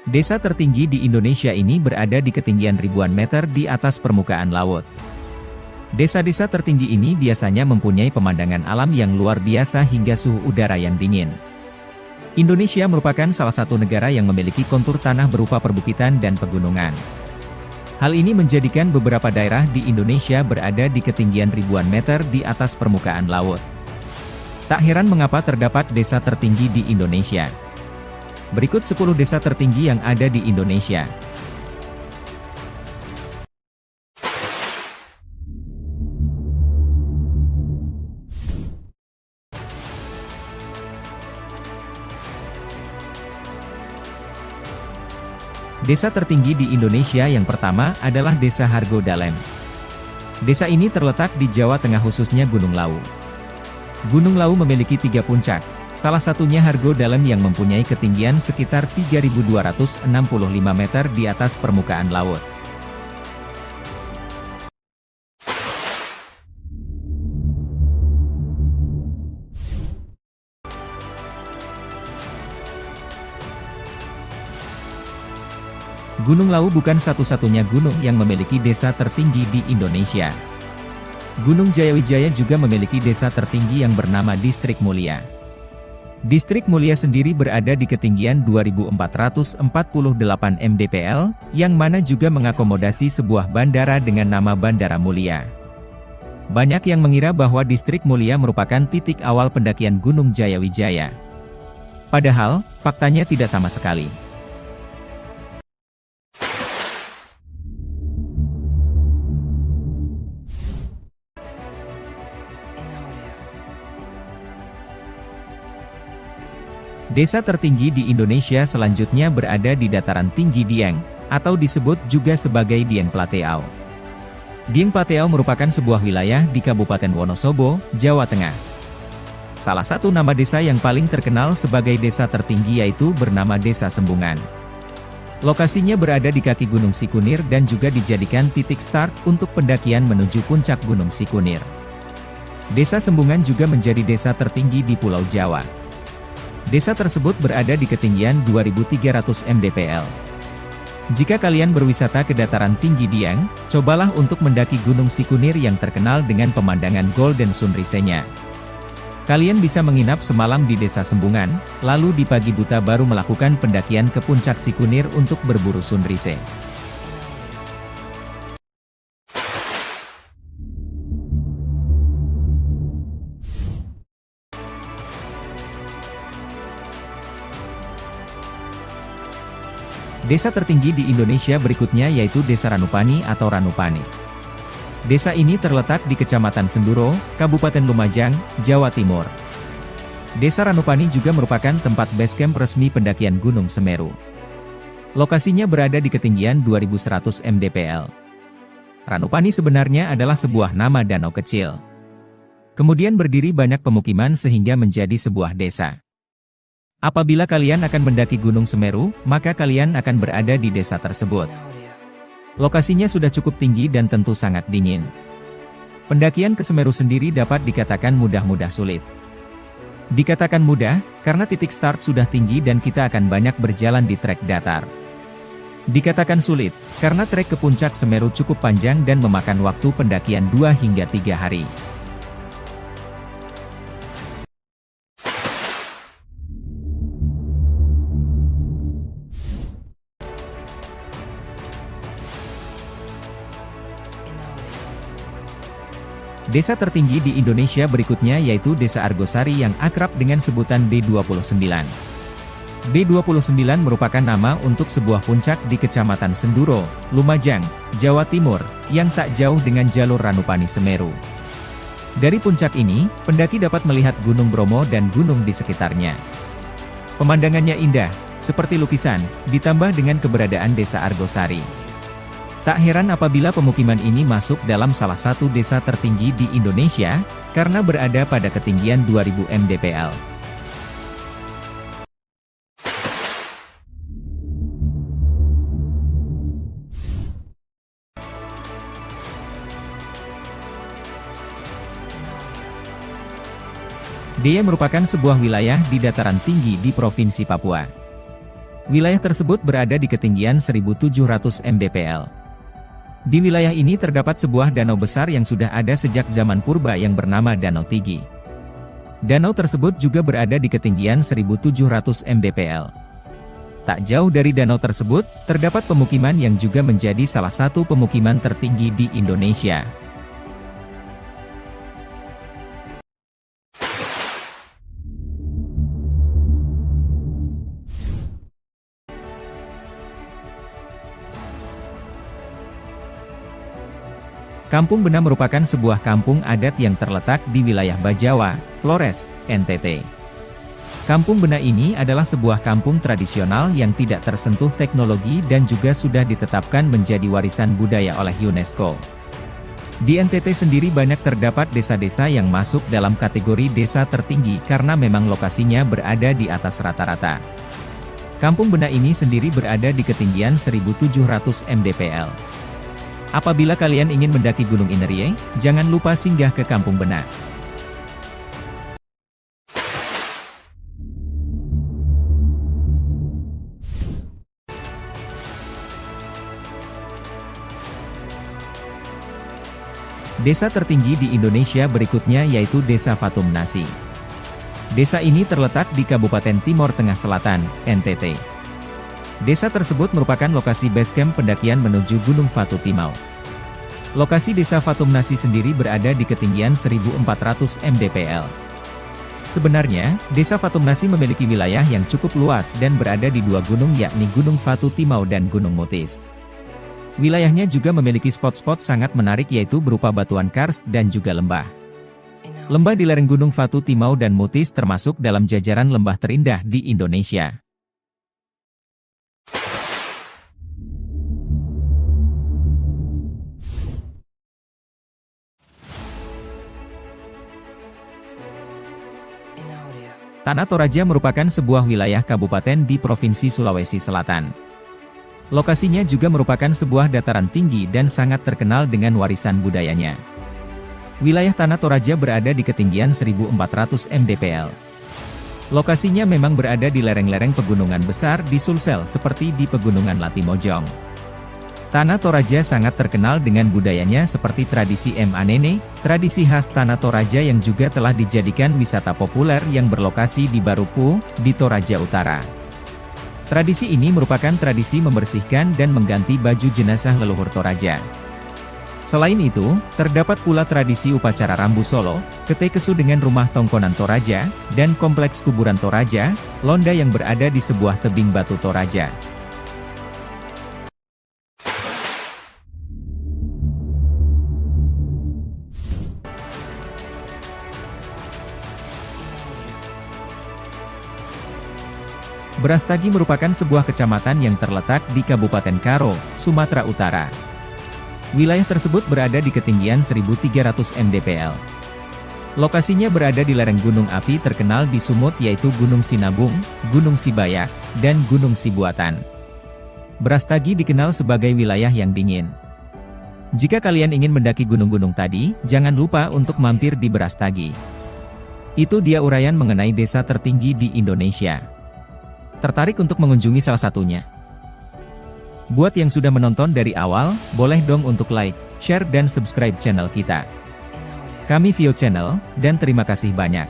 Desa tertinggi di Indonesia ini berada di ketinggian ribuan meter di atas permukaan laut. Desa-desa tertinggi ini biasanya mempunyai pemandangan alam yang luar biasa hingga suhu udara yang dingin. Indonesia merupakan salah satu negara yang memiliki kontur tanah berupa perbukitan dan pegunungan. Hal ini menjadikan beberapa daerah di Indonesia berada di ketinggian ribuan meter di atas permukaan laut. Tak heran mengapa terdapat desa tertinggi di Indonesia. Berikut 10 desa tertinggi yang ada di Indonesia. Desa tertinggi di Indonesia yang pertama adalah Desa Hargo-Dalem. Desa ini terletak di Jawa Tengah khususnya Gunung Lawu. Gunung Lawu memiliki 3 puncak, salah satunya Hargo-Dalem yang mempunyai ketinggian sekitar 3.265 meter di atas permukaan laut. Gunung Lawu bukan satu-satunya gunung yang memiliki desa tertinggi di Indonesia. Gunung Jayawijaya juga memiliki desa tertinggi yang bernama Distrik Mulia. Distrik Mulia sendiri berada di ketinggian 2.448 mdpl, yang mana juga mengakomodasi sebuah bandara dengan nama Bandara Mulia. Banyak yang mengira bahwa Distrik Mulia merupakan titik awal pendakian Gunung Jayawijaya. Padahal, faktanya tidak sama sekali. Desa tertinggi di Indonesia selanjutnya berada di dataran tinggi Dieng, atau disebut juga sebagai Dieng Plateau. Dieng Plateau merupakan sebuah wilayah di Kabupaten Wonosobo, Jawa Tengah. Salah satu nama desa yang paling terkenal sebagai desa tertinggi yaitu bernama Desa Sembungan. Lokasinya berada di kaki Gunung Sikunir dan juga dijadikan titik start untuk pendakian menuju puncak Gunung Sikunir. Desa Sembungan juga menjadi desa tertinggi di Pulau Jawa. Desa tersebut berada di ketinggian 2.300 mdpl. Jika kalian berwisata ke dataran tinggi Dieng, cobalah untuk mendaki Gunung Sikunir yang terkenal dengan pemandangan Golden Sunrise-nya. Kalian bisa menginap semalam di Desa Sembungan, lalu di pagi buta baru melakukan pendakian ke puncak Sikunir untuk berburu sunrise. Desa tertinggi di Indonesia berikutnya yaitu Desa Ranupani atau Ranupane. Desa ini terletak di Kecamatan Senduro, Kabupaten Lumajang, Jawa Timur. Desa Ranupani juga merupakan tempat basecamp resmi pendakian Gunung Semeru. Lokasinya berada di ketinggian 2.100 mdpl. Ranupani sebenarnya adalah sebuah nama danau kecil. Kemudian berdiri banyak pemukiman sehingga menjadi sebuah desa. Apabila kalian akan mendaki Gunung Semeru, maka kalian akan berada di desa tersebut. Lokasinya sudah cukup tinggi dan tentu sangat dingin. Pendakian ke Semeru sendiri dapat dikatakan mudah-mudah sulit. Dikatakan mudah, karena titik start sudah tinggi dan kita akan banyak berjalan di trek datar. Dikatakan sulit, karena trek ke puncak Semeru cukup panjang dan memakan waktu pendakian 2 hingga 3 hari. Desa tertinggi di Indonesia berikutnya yaitu Desa Argosari yang akrab dengan sebutan D29. D29 merupakan nama untuk sebuah puncak di Kecamatan Senduro, Lumajang, Jawa Timur, yang tak jauh dengan jalur Ranupani Semeru. Dari puncak ini, pendaki dapat melihat Gunung Bromo dan gunung di sekitarnya. Pemandangannya indah, seperti lukisan, ditambah dengan keberadaan Desa Argosari. Tak heran apabila pemukiman ini masuk dalam salah satu desa tertinggi di Indonesia, karena berada pada ketinggian 2.000 mdpl. Dia merupakan sebuah wilayah di dataran tinggi di Provinsi Papua. Wilayah tersebut berada di ketinggian 1.700 mdpl. Di wilayah ini terdapat sebuah danau besar yang sudah ada sejak zaman purba yang bernama Danau Tigi. Danau tersebut juga berada di ketinggian 1.700 mdpl. Tak jauh dari danau tersebut, terdapat pemukiman yang juga menjadi salah satu pemukiman tertinggi di Indonesia. Kampung Bena merupakan sebuah kampung adat yang terletak di wilayah Bajawa, Flores, NTT. Kampung Bena ini adalah sebuah kampung tradisional yang tidak tersentuh teknologi dan juga sudah ditetapkan menjadi warisan budaya oleh UNESCO. Di NTT sendiri banyak terdapat desa-desa yang masuk dalam kategori desa tertinggi karena memang lokasinya berada di atas rata-rata. Kampung Bena ini sendiri berada di ketinggian 1.700 mdpl. Apabila kalian ingin mendaki Gunung Inerie, jangan lupa singgah ke Kampung Bena. Desa tertinggi di Indonesia berikutnya yaitu Desa Fatumnasi. Desa ini terletak di Kabupaten Timor Tengah Selatan, NTT. Desa tersebut merupakan lokasi base camp pendakian menuju Gunung Fatu Timau. Lokasi Desa Fatumnasi sendiri berada di ketinggian 1.400 mdpl. Sebenarnya, Desa Fatumnasi memiliki wilayah yang cukup luas dan berada di dua gunung yakni Gunung Fatu Timau dan Gunung Mutis. Wilayahnya juga memiliki spot-spot sangat menarik yaitu berupa batuan karst dan juga lembah. Lembah di lereng Gunung Fatu Timau dan Mutis termasuk dalam jajaran lembah terindah di Indonesia. Tanah Toraja merupakan sebuah wilayah kabupaten di Provinsi Sulawesi Selatan. Lokasinya juga merupakan sebuah dataran tinggi dan sangat terkenal dengan warisan budayanya. Wilayah Tanah Toraja berada di ketinggian 1.400 mdpl. Lokasinya memang berada di lereng-lereng pegunungan besar di Sulsel seperti di Pegunungan Latimojong. Tanah Toraja sangat terkenal dengan budayanya seperti tradisi Manene, tradisi khas Tanah Toraja yang juga telah dijadikan wisata populer yang berlokasi di Barupu, di Toraja Utara. Tradisi ini merupakan tradisi membersihkan dan mengganti baju jenazah leluhur Toraja. Selain itu, terdapat pula tradisi upacara Rambu Solo, Kete Kesu dengan rumah tongkonan Toraja, dan kompleks kuburan Toraja, Londa yang berada di sebuah tebing batu Toraja. Brastagi merupakan sebuah kecamatan yang terletak di Kabupaten Karo, Sumatera Utara. Wilayah tersebut berada di ketinggian 1.300 mdpl. Lokasinya berada di lereng gunung api terkenal di Sumut yaitu Gunung Sinabung, Gunung Sibayak, dan Gunung Sibuatan. Brastagi dikenal sebagai wilayah yang dingin. Jika kalian ingin mendaki gunung-gunung tadi, jangan lupa untuk mampir di Brastagi. Itu dia uraian mengenai desa tertinggi di Indonesia. Tertarik untuk mengunjungi salah satunya? Buat yang sudah menonton dari awal, boleh dong untuk like, share dan subscribe channel kita. Kami Vio Channel, dan terima kasih banyak.